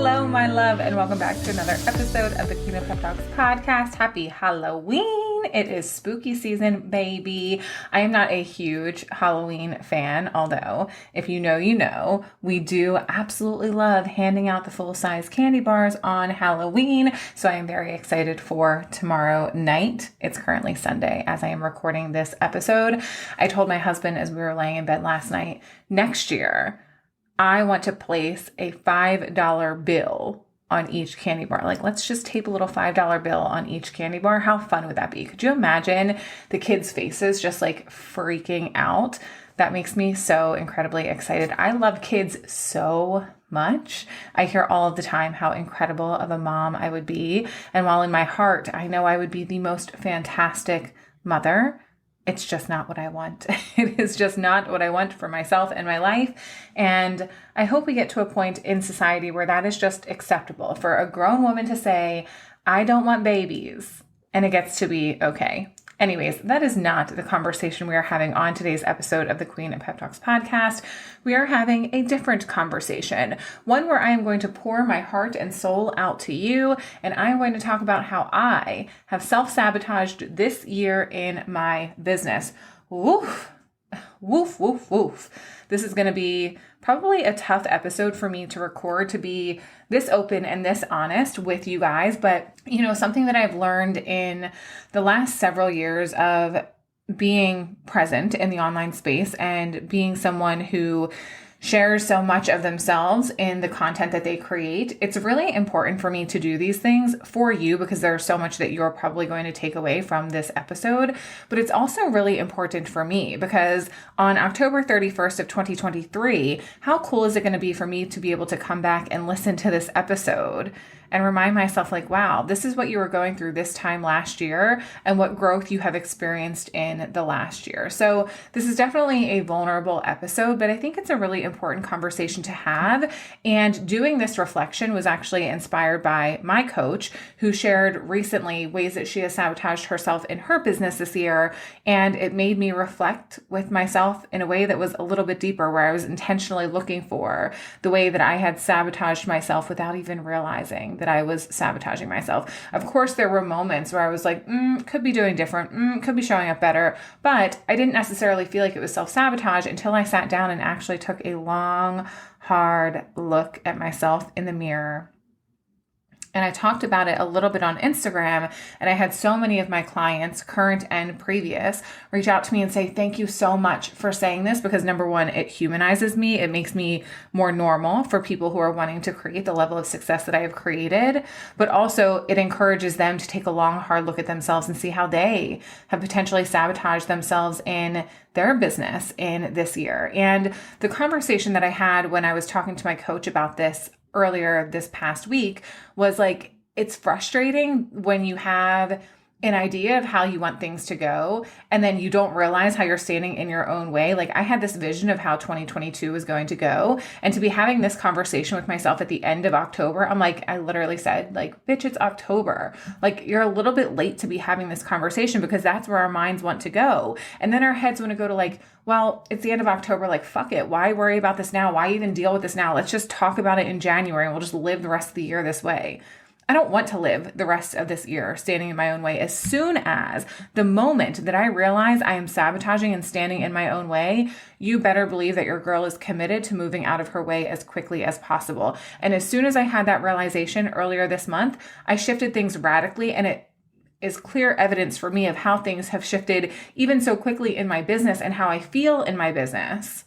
Hello, my love, and welcome back to another episode of the Queen of Pep Talks podcast. Happy Halloween. It is spooky season, baby. I am not a huge Halloween fan, although if you know, you know, we do absolutely love handing out the full-size candy bars on Halloween. So I am very excited for tomorrow night. It's currently Sunday as I am recording this episode. I told my husband as we were laying in bed last night, next year, I want to place a $5 bill on each candy bar. Like, let's just tape a little $5 bill on each candy bar. How fun would that be? Could you imagine the kids' faces just like freaking out? That makes me so incredibly excited. I love kids so much. I hear all of the time how incredible of a mom I would be. And while in my heart, I know I would be the most fantastic mother, it's just not what I want. It is just not what I want for myself and my life. And I hope we get to a point in society where that is just acceptable for a grown woman to say, I don't want babies, and it gets to be okay. Anyways, that is not the conversation we are having on today's episode of the Queen of Pep Talks podcast. We are having a different conversation, one where I am going to pour my heart and soul out to you, and I am going to talk about how I have self-sabotaged this year in my business. Woof, woof, woof, woof. This is going to be probably a tough episode for me to record, to be this open and this honest with you guys. But, you know, something that I've learned in the last several years of being present in the online space and being someone who shares so much of themselves in the content that they create, it's really important for me to do these things for you because there's so much that you're probably going to take away from this episode. But it's also really important for me because on October 31st of 2023, how cool is it going to be for me to be able to come back and listen to this episode and remind myself like, wow, this is what you were going through this time last year and what growth you have experienced in the last year. So this is definitely a vulnerable episode, but I think it's a really important conversation to have. And doing this reflection was actually inspired by my coach, who shared recently ways that she has sabotaged herself in her business this year. And it made me reflect with myself in a way that was a little bit deeper, where I was intentionally looking for the way that I had sabotaged myself without even realizing that I was sabotaging myself. Of course, there were moments where I was like, could be doing different, could be showing up better, but I didn't necessarily feel like it was self-sabotage until I sat down and actually took a long, hard look at myself in the mirror. And I talked about it a little bit on Instagram, and I had so many of my clients, current and previous, reach out to me and say, thank you so much for saying this, because number one, it humanizes me. It makes me more normal for people who are wanting to create the level of success that I have created, but also it encourages them to take a long, hard look at themselves and see how they have potentially sabotaged themselves in their business in this year. And the conversation that I had when I was talking to my coach about this earlier this past week was like, it's frustrating when you have an idea of how you want things to go, and then you don't realize how you're standing in your own way. Like, I had this vision of how 2022 was going to go, and to be having this conversation with myself at the end of October, I'm like, I literally said, like, bitch, it's October. Like, you're a little bit late to be having this conversation, because that's where our minds want to go. And then our heads want to go to like, well, it's the end of October. Like, fuck it. Why worry about this now? Why even deal with this now? Let's just talk about it in January and we'll just live the rest of the year this way. I don't want to live the rest of this year standing in my own way. As soon as the moment that I realize I am sabotaging and standing in my own way, you better believe that your girl is committed to moving out of her way as quickly as possible. And as soon as I had that realization earlier this month, I shifted things radically, and it is clear evidence for me of how things have shifted even so quickly in my business and how I feel in my business,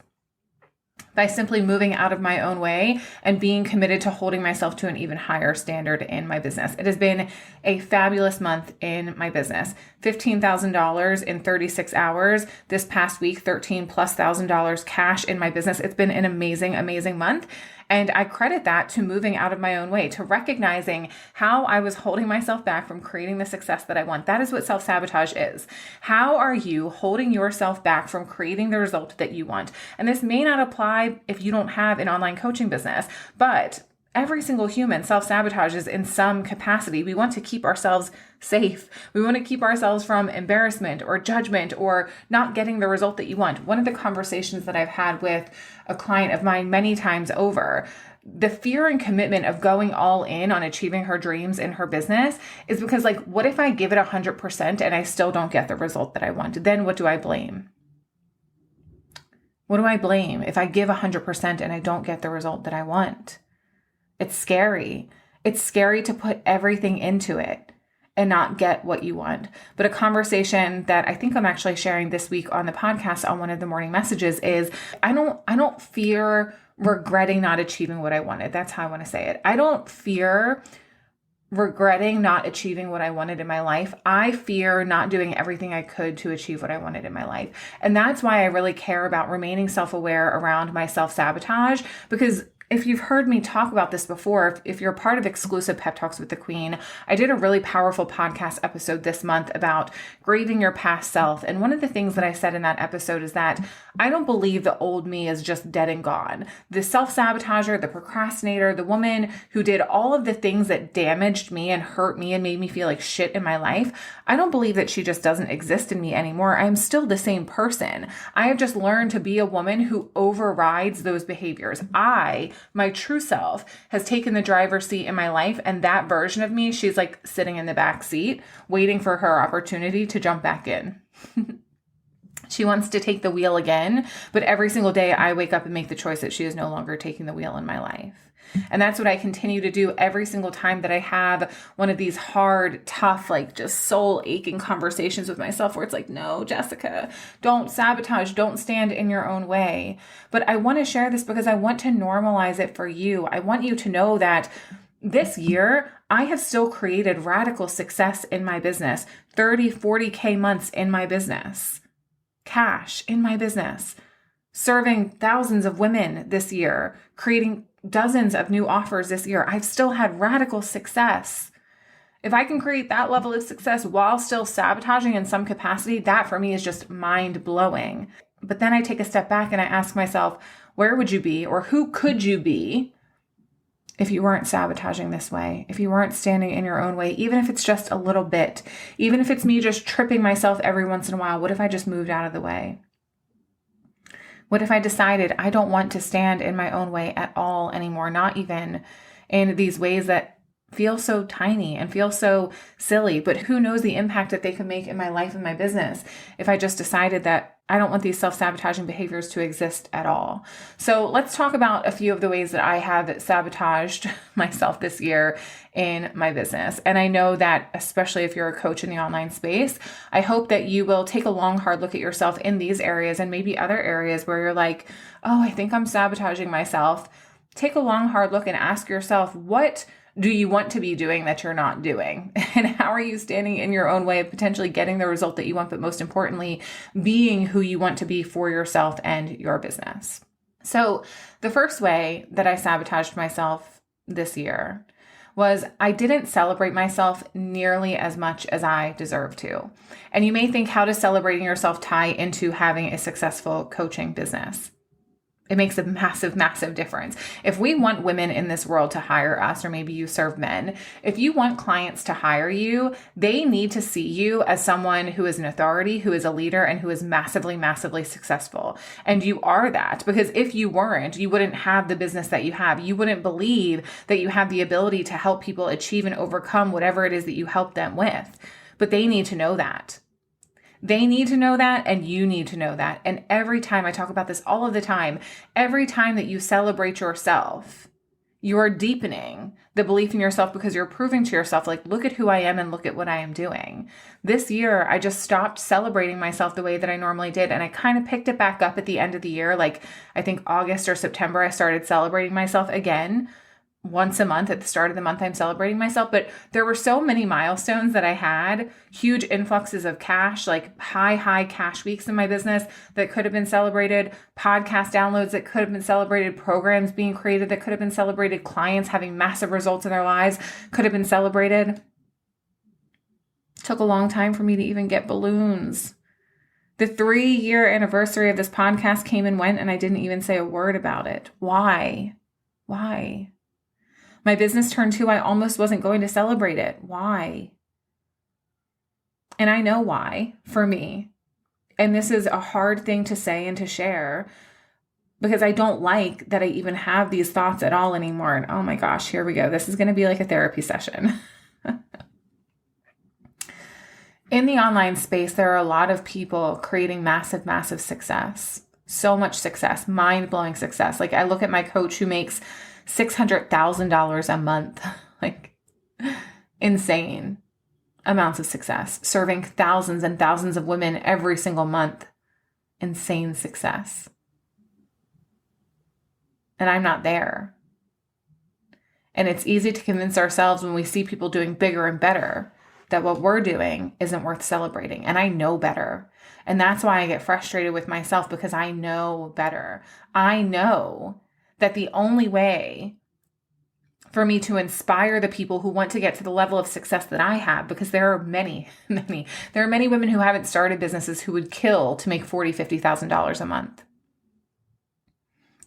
by simply moving out of my own way and being committed to holding myself to an even higher standard in my business. It has been a fabulous month in my business. $15,000 in 36 hours. This past week, $13,000+ cash in my business. It's been an amazing, amazing month. And I credit that to moving out of my own way, to recognizing how I was holding myself back from creating the success that I want. That is what self-sabotage is. How are you holding yourself back from creating the result that you want? And this may not apply if you don't have an online coaching business, but every single human self-sabotages in some capacity. We want to keep ourselves safe. We want to keep ourselves from embarrassment or judgment or not getting the result that you want. One of the conversations that I've had with a client of mine many times over, the fear and commitment of going all in on achieving her dreams in her business is because, like, what if I give it 100% and I still don't get the result that I want? Then what do I blame? What do I blame if I give 100% and I don't get the result that I want? It's scary. It's scary to put everything into it and not get what you want. But a conversation that I think I'm actually sharing this week on the podcast on one of the morning messages is I don't fear regretting not achieving what I wanted. That's how I want to say it. I don't fear regretting not achieving what I wanted in my life. I fear not doing everything I could to achieve what I wanted in my life. And that's why I really care about remaining self-aware around my self-sabotage, because if you've heard me talk about this before, if you're a part of exclusive Pep Talks with the Queen, I did a really powerful podcast episode this month about grieving your past self. And one of the things that I said in that episode is that I don't believe the old me is just dead and gone. The self-sabotager, the procrastinator, the woman who did all of the things that damaged me and hurt me and made me feel like shit in my life, I don't believe that she just doesn't exist in me anymore. I am still the same person. I have just learned to be a woman who overrides those behaviors. My true self, has taken the driver's seat in my life, and that version of me, she's like sitting in the back seat, waiting for her opportunity to jump back in. She wants to take the wheel again, but every single day I wake up and make the choice that she is no longer taking the wheel in my life. And that's what I continue to do every single time that I have one of these hard, tough, like just soul aching conversations with myself where it's like, no, Jessica, don't sabotage, don't stand in your own way. But I want to share this because I want to normalize it for you. I want you to know that this year, I have still created radical success in my business, 30, 40K months in my business, cash in my business, serving thousands of women this year, creating dozens of new offers this year. I've still had radical success. If I can create that level of success while still sabotaging in some capacity, that for me is just mind blowing. But then I take a step back and I ask myself, where would you be, or who could you be if you weren't sabotaging this way, if you weren't standing in your own way, even if it's just a little bit, even if it's me just tripping myself every once in a while? What if I just moved out of the way? What if I decided I don't want to stand in my own way at all anymore, not even in these ways that feel so tiny and feel so silly, but who knows the impact that they could make in my life and my business if I just decided that I don't want these self-sabotaging behaviors to exist at all. So let's talk about a few of the ways that I have sabotaged myself this year in my business. And I know that, especially if you're a coach in the online space, I hope that you will take a long, hard look at yourself in these areas and maybe other areas where you're like, oh, I think I'm sabotaging myself. Take a long, hard look and ask yourself, what do you want to be doing that you're not doing? And how are you standing in your own way of potentially getting the result that you want, but most importantly, being who you want to be for yourself and your business? So the first way that I sabotaged myself this year was I didn't celebrate myself nearly as much as I deserve to. And you may think, how does celebrating yourself tie into having a successful coaching business? It makes a massive, massive difference. If we want women in this world to hire us, or maybe you serve men, if you want clients to hire you, they need to see you as someone who is an authority, who is a leader, and who is massively, massively successful. And you are that, because if you weren't, you wouldn't have the business that you have. You wouldn't believe that you have the ability to help people achieve and overcome whatever it is that you help them with. But they need to know that. They need to know that, and you need to know that. And every time, I talk about this all of the time, every time that you celebrate yourself, you are deepening the belief in yourself, because you're proving to yourself, like, look at who I am and look at what I am doing. This year, I just stopped celebrating myself the way that I normally did. And I kind of picked it back up at the end of the year. Like, I think August or September, I started celebrating myself again. Once a month at the start of the month, I'm celebrating myself. But there were so many milestones that I had, huge influxes of cash, like high cash weeks in my business that could have been celebrated, podcast downloads that could have been celebrated, programs being created that could have been celebrated, clients having massive results in their lives could have been celebrated. It took a long time for me to even get balloons. The 3-year anniversary of this podcast came and went, and I didn't even say a word about it. Why? My business turned 2, I almost wasn't going to celebrate it. Why? And I know why, for me. And this is a hard thing to say and to share, because I don't like that I even have these thoughts at all anymore. And oh my gosh, here we go. This is going to be like a therapy session. In the online space, there are a lot of people creating massive, massive success. So much success, mind-blowing success. Like I look at my coach who makes $600,000 a month, like insane amounts of success, serving thousands and thousands of women every single month. Insane success. And I'm not there. And it's easy to convince ourselves when we see people doing bigger and better that what we're doing isn't worth celebrating. And I know better. And that's why I get frustrated with myself, because I know better. I know that the only way for me to inspire the people who want to get to the level of success that I have, because there are many, there are many women who haven't started businesses who would kill to make $40,000, $50,000 a month.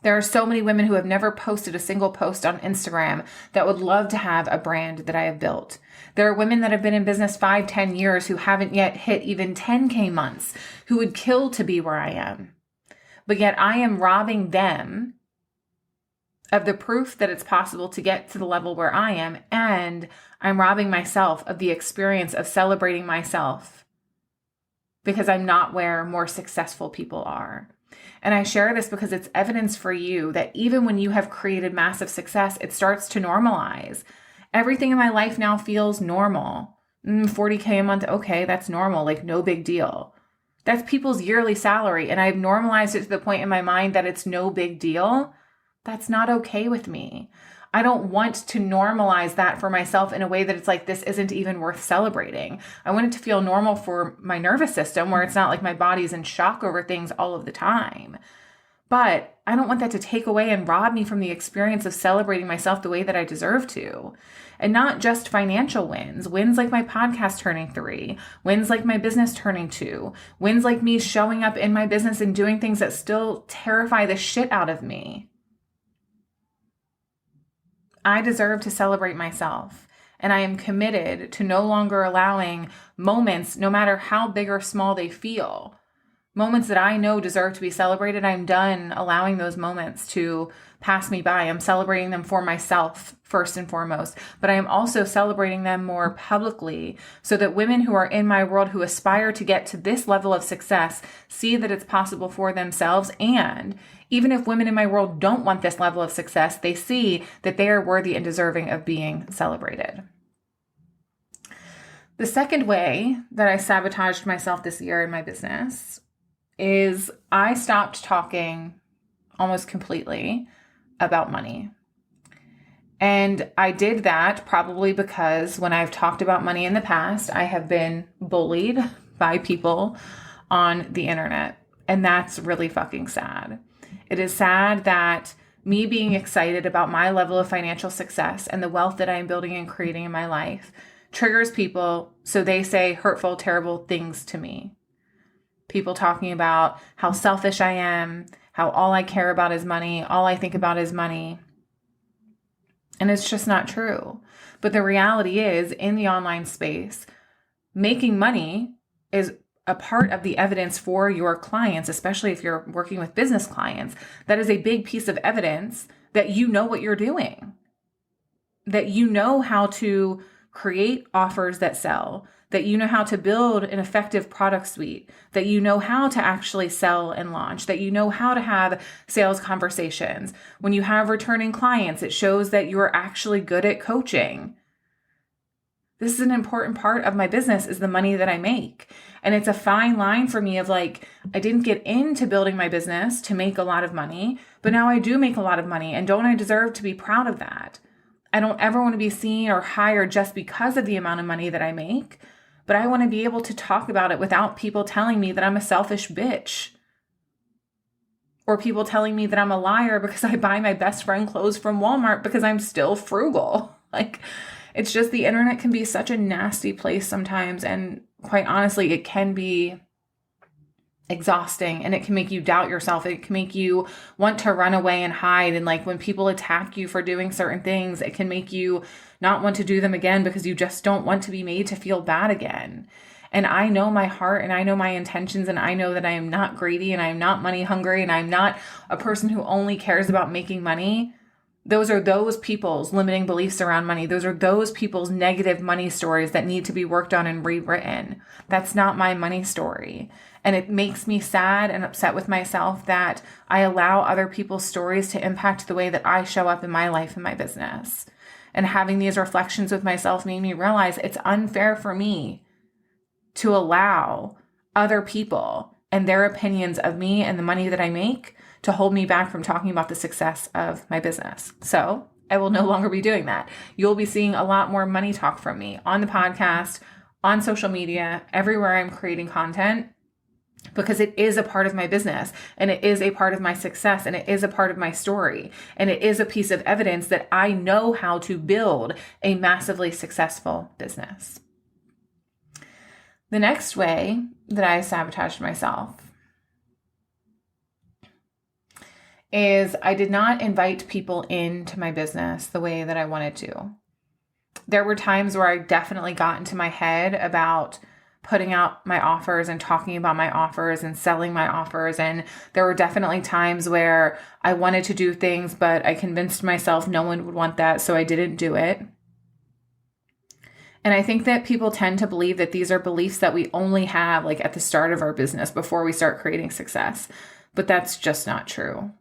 There are so many women who have never posted a single post on Instagram that would love to have a brand that I have built. There are women that have been in business 5, 10 years who haven't yet hit even 10K months, who would kill to be where I am. But yet I am robbing them of the proof that it's possible to get to the level where I am. And I'm robbing myself of the experience of celebrating myself because I'm not where more successful people are. And I share this because it's evidence for you that even when you have created massive success, it starts to normalize. Everything in my life now feels normal. 40K a month, okay, that's normal, like no big deal. That's people's yearly salary. And I've normalized it to the point in my mind that it's no big deal. That's not okay with me. I don't want to normalize that for myself in a way that it's like, this isn't even worth celebrating. I want it to feel normal for my nervous system, where it's not like my body's in shock over things all of the time. But I don't want that to take away and rob me from the experience of celebrating myself the way that I deserve to. And not just financial wins like my podcast turning 3, wins like my business turning 2, wins like me showing up in my business and doing things that still terrify the shit out of me. I deserve to celebrate myself, and I am committed to no longer allowing moments, no matter how big or small they feel, moments that I know deserve to be celebrated. I'm done allowing those moments to pass me by. I'm celebrating them for myself first and foremost, but I am also celebrating them more publicly so that women who are in my world who aspire to get to this level of success see that it's possible for themselves. And even if women in my world don't want this level of success, they see that they are worthy and deserving of being celebrated. The second way that I sabotaged myself this year in my business is I stopped talking almost completely about money. And I did that probably because when I've talked about money in the past, I have been bullied by people on the internet. And that's really fucking sad. It is sad that me being excited about my level of financial success and the wealth that I am building and creating in my life triggers people, so they say hurtful, terrible things to me. People talking about how selfish I am, how all I care about is money, all I think about is money. And it's just not true. But the reality is, in the online space, making money is a part of the evidence for your clients, especially if you're working with business clients. That is a big piece of evidence that you know what you're doing, that you know how to create offers that sell, that you know how to build an effective product suite, that you know how to actually sell and launch, that you know how to have sales conversations. When you have returning clients, it shows that you're actually good at coaching. This is an important part of my business, is the money that I make. And it's a fine line for me of like, I didn't get into building my business to make a lot of money, but now I do make a lot of money. And don't I deserve to be proud of that? I don't ever want to be seen or hired just because of the amount of money that I make, but I want to be able to talk about it without people telling me that I'm a selfish bitch, or people telling me that I'm a liar because I buy my best friend clothes from Walmart because I'm still frugal. Like, it's just, the internet can be such a nasty place sometimes. And quite honestly, it can be exhausting, and it can make you doubt yourself. It can make you want to run away and hide. And like, when people attack you for doing certain things, it can make you not want to do them again because you just don't want to be made to feel bad again. And I know my heart and I know my intentions, and I know that I am not greedy and I am not money hungry and I'm not a person who only cares about making money. Those are those people's limiting beliefs around money. Those are those people's negative money stories that need to be worked on and rewritten. That's not my money story. And it makes me sad and upset with myself that I allow other people's stories to impact the way that I show up in my life and my business. And having these reflections with myself made me realize it's unfair for me to allow other people and their opinions of me and the money that I make to hold me back from talking about the success of my business. So I will no longer be doing that. You'll be seeing a lot more money talk from me on the podcast, on social media, everywhere I'm creating content, because it is a part of my business and it is a part of my success and it is a part of my story. And it is a piece of evidence that I know how to build a massively successful business. The next way that I sabotaged myself is I did not invite people into my business the way that I wanted to. There were times where I definitely got into my head about putting out my offers and talking about my offers and selling my offers. And there were definitely times where I wanted to do things, but I convinced myself no one would want that, so I didn't do it. And I think that people tend to believe that these are beliefs that we only have like at the start of our business before we start creating success. But that's just not true.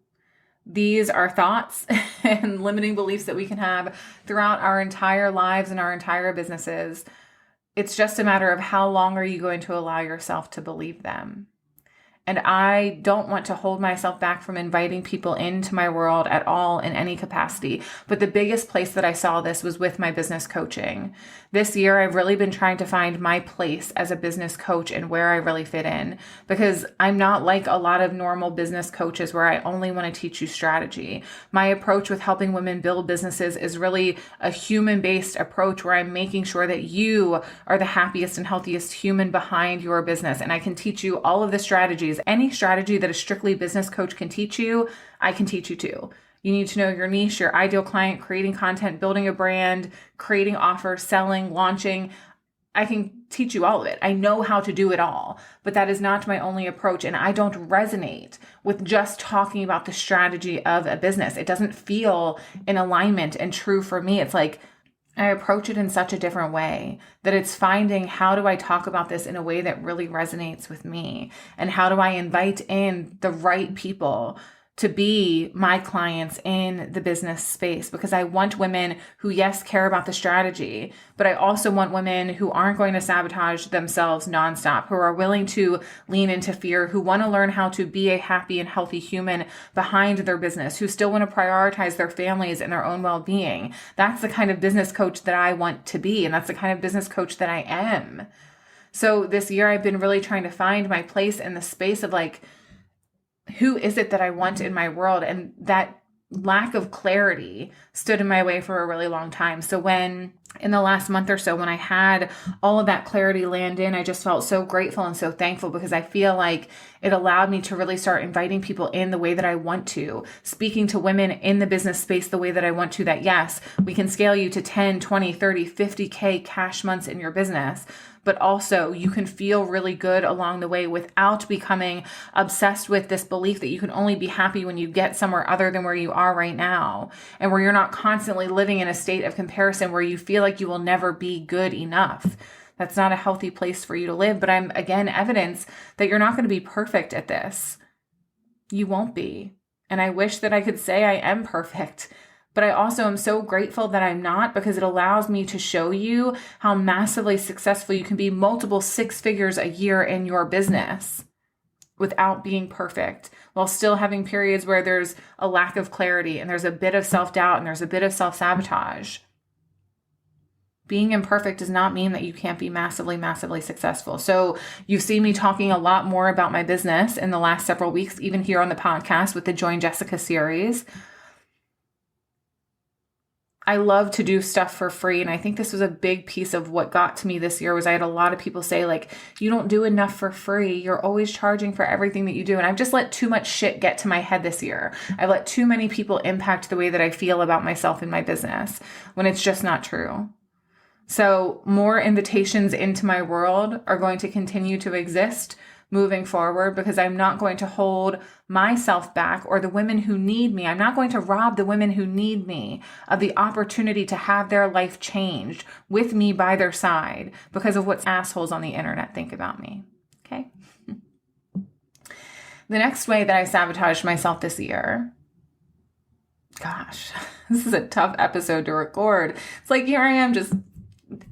These are thoughts and limiting beliefs that we can have throughout our entire lives and our entire businesses. It's just a matter of how long are you going to allow yourself to believe them. And I don't want to hold myself back from inviting people into my world at all in any capacity. But the biggest place that I saw this was with my business coaching. This year, I've really been trying to find my place as a business coach and where I really fit in, because I'm not like a lot of normal business coaches where I only want to teach you strategy. My approach with helping women build businesses is really a human-based approach where I'm making sure that you are the happiest and healthiest human behind your business. And I can teach you all of the strategies. Any strategy that a strictly business coach can teach you, I can teach you too. You need to know your niche, your ideal client, creating content, building a brand, creating offers, selling, launching. I can teach you all of it. I know how to do it all, but that is not my only approach. And I don't resonate with just talking about the strategy of a business. It doesn't feel in alignment and true for me. It's like I approach it in such a different way that it's finding, how do I talk about this in a way that really resonates with me? And how do I invite in the right people to be my clients in the business space? Because I want women who, yes, care about the strategy, but I also want women who aren't going to sabotage themselves nonstop, who are willing to lean into fear, who want to learn how to be a happy and healthy human behind their business, who still want to prioritize their families and their own well-being. That's the kind of business coach that I want to be, and that's the kind of business coach that I am. So this year I've been really trying to find my place in the space of like, who is it that I want in my world? And that lack of clarity stood in my way for a really long time. So when in the last month or so, when I had all of that clarity land in, I just felt so grateful and so thankful, because I feel like it allowed me to really start inviting people in the way that I want to, speaking to women in the business space the way that I want to, that yes, we can scale you to 10, 20, 30, 50K cash months in your business. But also you can feel really good along the way without becoming obsessed with this belief that you can only be happy when you get somewhere other than where you are right now, and where you're not constantly living in a state of comparison where you feel like you will never be good enough. That's not a healthy place for you to live. But I'm, again, evidence that you're not going to be perfect at this. You won't be. And I wish that I could say I am perfect. But I also am so grateful that I'm not, because it allows me to show you how massively successful you can be, multiple 6 figures a year in your business without being perfect, while still having periods where there's a lack of clarity and there's a bit of self-doubt and there's a bit of self-sabotage. Being imperfect does not mean that you can't be massively, massively successful. So you've seen me talking a lot more about my business in the last several weeks, even here on the podcast with the Join Jessica series. I love to do stuff for free. And I think this was a big piece of what got to me this year. Was I had a lot of people say like, you don't do enough for free. You're always charging for everything that you do. And I've just let too much shit get to my head this year. I've let too many people impact the way that I feel about myself and my business, when it's just not true. So more invitations into my world are going to continue to exist moving forward because I'm not going to hold myself back or the women who need me. I'm not going to rob the women who need me of the opportunity to have their life changed with me by their side because of what assholes on the internet think about me. Okay. The next way that I sabotaged myself this year, gosh, this is a tough episode to record. It's like here I am just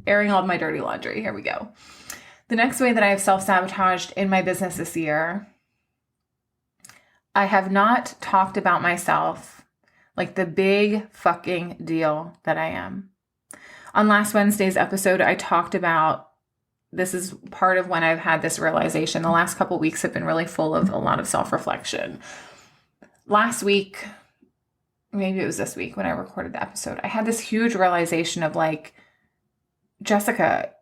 airing all of my dirty laundry. Here we go. The next way that I have self-sabotaged in my business this year, I have not talked about myself like the big fucking deal that I am. On last Wednesday's episode, I talked about, this is part of when I've had this realization. The last couple of weeks have been really full of a lot of self-reflection. Last week, maybe it was this week when I recorded the episode, I had this huge realization of like, Jessica,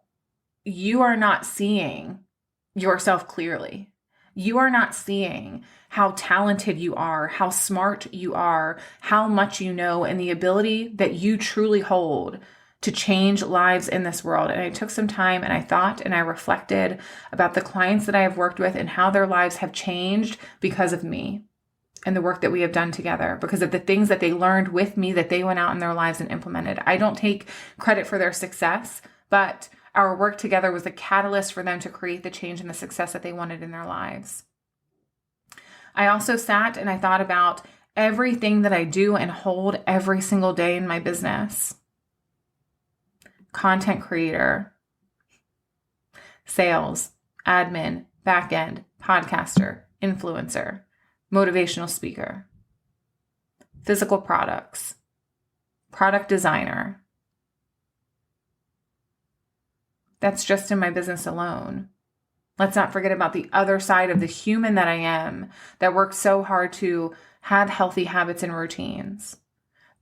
you are not seeing yourself clearly. You are not seeing how talented you are, how smart you are, how much you know, and the ability that you truly hold to change lives in this world. And I took some time and I thought and I reflected about the clients that I have worked with and how their lives have changed because of me and the work that we have done together, because of the things that they learned with me that they went out in their lives and implemented. I don't take credit for their success, but our work together was a catalyst for them to create the change and the success that they wanted in their lives. I also sat and I thought about everything that I do and hold every single day in my business. Content creator, sales, admin, backend, podcaster, influencer, motivational speaker, physical products, product designer. That's just in my business alone. Let's not forget about the other side of the human that I am that works so hard to have healthy habits and routines.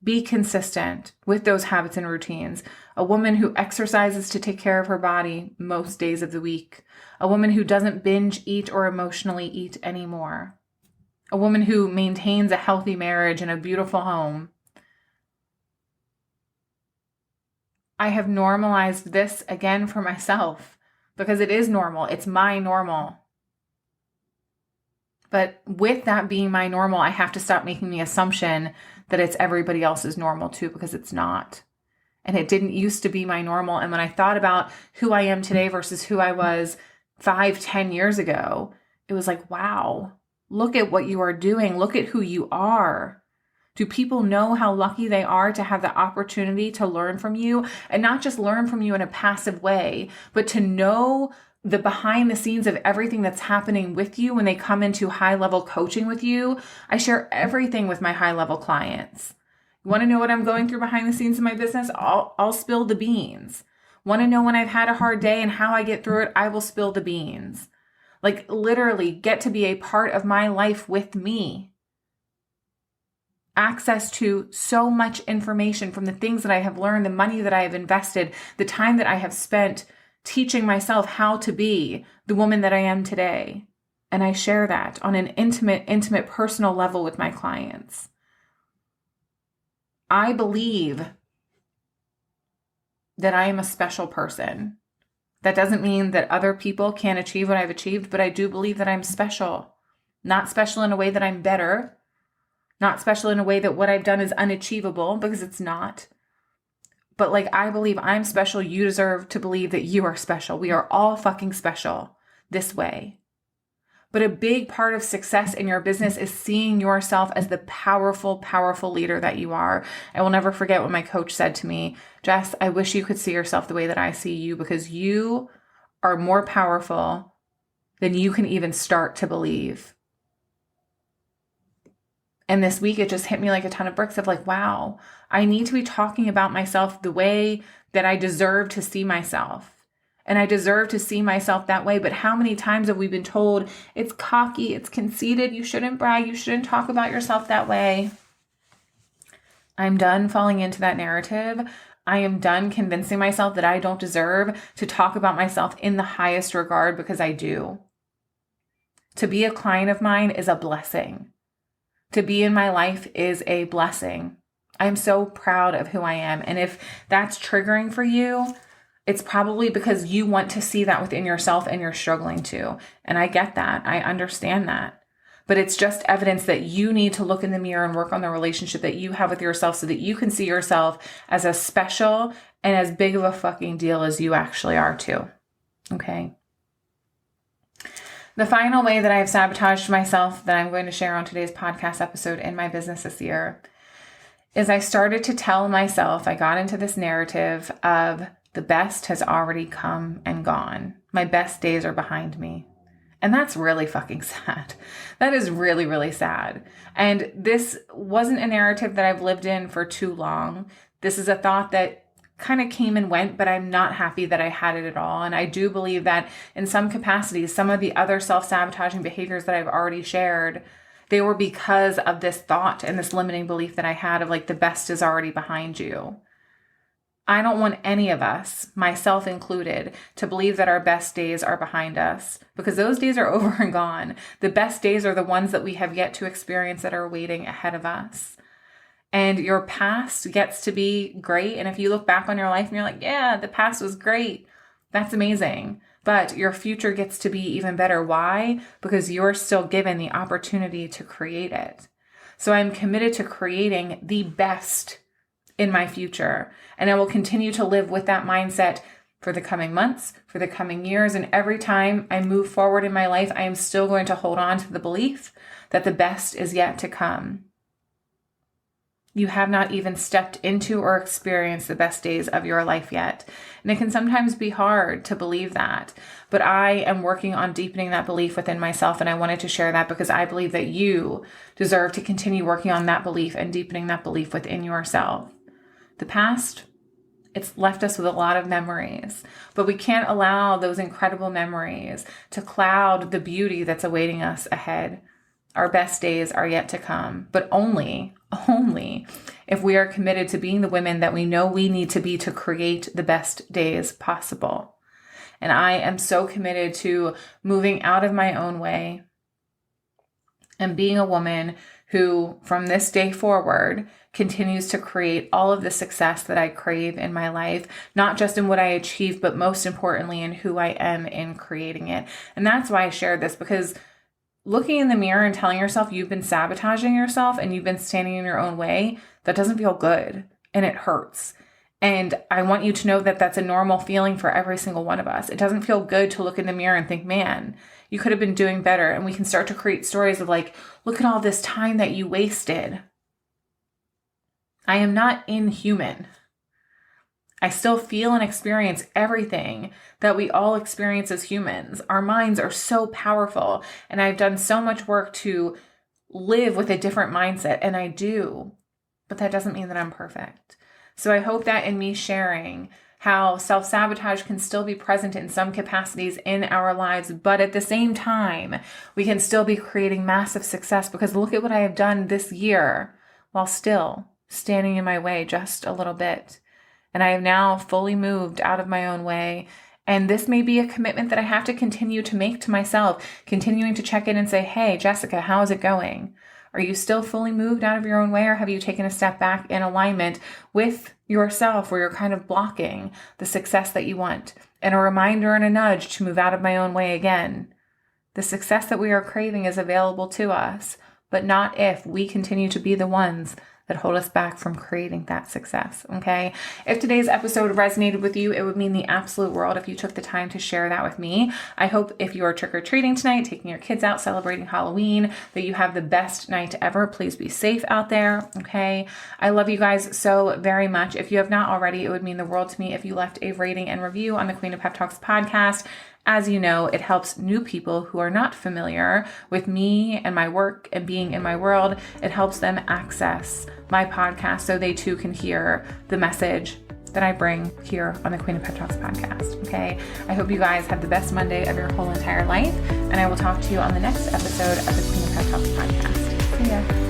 Be consistent with those habits and routines. A woman who exercises to take care of her body most days of the week. A woman who doesn't binge eat or emotionally eat anymore. A woman who maintains a healthy marriage and a beautiful home. I have normalized this again for myself because it is normal. It's my normal. But with that being my normal, I have to stop making the assumption that it's everybody else's normal too, because it's not. And it didn't used to be my normal. And when I thought about who I am today versus who I was 5-10 years ago, it was like, wow, look at what you are doing. Look at who you are. Do people know how lucky they are to have the opportunity to learn from you, and not just learn from you in a passive way, but to know the behind the scenes of everything that's happening with you when they come into high level coaching with you? I share everything with my high level clients. You want to know what I'm going through behind the scenes in my business? I'll spill the beans. Want to know when I've had a hard day and how I get through it? I will spill the beans. Like literally get to be a part of my life with me. Access to so much information from the things that I have learned, the money that I have invested, the time that I have spent teaching myself how to be the woman that I am today. And I share that on an intimate, personal level with my clients. I believe that I am a special person. That doesn't mean that other people can't achieve what I've achieved, but I do believe that I'm special. Not special in a way that I'm better. Not special in a way that what I've done is unachievable, because it's not. But like, I believe I'm special. You deserve to believe that you are special. We are all fucking special this way. But a big part of success in your business is seeing yourself as the powerful, powerful leader that you are. I will never forget what my coach said to me. Jess, I wish you could see yourself the way that I see you, because you are more powerful than you can even start to believe. And this week, it just hit me like a ton of bricks of like, wow, I need to be talking about myself the way that I deserve to see myself. And I deserve to see myself that way. But how many times have we been told it's cocky, it's conceited, you shouldn't brag, you shouldn't talk about yourself that way? I'm done falling into that narrative. I am done convincing myself that I don't deserve to talk about myself in the highest regard, because I do. To be a client of mine is a blessing. To be in my life is a blessing. I'm so proud of who I am. And if that's triggering for you, it's probably because you want to see that within yourself and you're struggling to. And I get that. I understand that. But it's just evidence that you need to look in the mirror and work on the relationship that you have with yourself so that you can see yourself as as special and as big of a fucking deal as you actually are too. Okay? The final way that I have sabotaged myself that I'm going to share on today's podcast episode in my business this year is I started to tell myself, I got into this narrative of the best has already come and gone. My best days are behind me. And that's really fucking sad. That is really, really sad. And this wasn't a narrative that I've lived in for too long. This is a thought that kind of came and went, but I'm not happy that I had it at all. And I do believe that in some capacities, some of the other self-sabotaging behaviors that I've already shared, they were because of this thought and this limiting belief that I had of like, the best is already behind you. I don't want any of us, myself included, to believe that our best days are behind us, because those days are over and gone. The best days are the ones that we have yet to experience that are waiting ahead of us. And your past gets to be great. And if you look back on your life and you're like, yeah, the past was great, that's amazing. But your future gets to be even better. Why? Because you're still given the opportunity to create it. So I'm committed to creating the best in my future. And I will continue to live with that mindset for the coming months, for the coming years. And every time I move forward in my life, I am still going to hold on to the belief that the best is yet to come. You have not even stepped into or experienced the best days of your life yet. And it can sometimes be hard to believe that. But I am working on deepening that belief within myself. And I wanted to share that because I believe that you deserve to continue working on that belief and deepening that belief within yourself. The past, it's left us with a lot of memories, but we can't allow those incredible memories to cloud the beauty that's awaiting us ahead. Our best days are yet to come, but only if we are committed to being the women that we know we need to be to create the best days possible. And I am so committed to moving out of my own way and being a woman who, from this day forward, continues to create all of the success that I crave in my life, not just in what I achieve, but most importantly in who I am in creating it. And that's why I shared this, because looking in the mirror and telling yourself you've been sabotaging yourself and you've been standing in your own way, that doesn't feel good and it hurts. And I want you to know that that's a normal feeling for every single one of us. It doesn't feel good to look in the mirror and think, man, you could have been doing better. And we can start to create stories of like, look at all this time that you wasted. I am not inhuman. I still feel and experience everything that we all experience as humans. Our minds are so powerful, and I've done so much work to live with a different mindset, and I do, but that doesn't mean that I'm perfect. So I hope that in me sharing how self-sabotage can still be present in some capacities in our lives, but at the same time, we can still be creating massive success, because look at what I have done this year while still standing in my way just a little bit. And I have now fully moved out of my own way. And this may be a commitment that I have to continue to make to myself, continuing to check in and say, hey, Jessica, how is it going? Are you still fully moved out of your own way, or have you taken a step back in alignment with yourself where you're kind of blocking the success that you want? And a reminder and a nudge to move out of my own way again. The success that we are craving is available to us, but not if we continue to be the ones that hold us back from creating that success, okay? If today's episode resonated with you, it would mean the absolute world if you took the time to share that with me. I hope if you are trick-or-treating tonight, taking your kids out, celebrating Halloween, that you have the best night ever. Please be safe out there, okay? I love you guys so very much. If you have not already, it would mean the world to me if you left a rating and review on the Queen of Pep Talks podcast. As you know, it helps new people who are not familiar with me and my work and being in my world. It helps them access my podcast so they too can hear the message that I bring here on the Queen of Pep Talks podcast. Okay. I hope you guys have the best Monday of your whole entire life. And I will talk to you on the next episode of the Queen of Pep Talks podcast. See ya.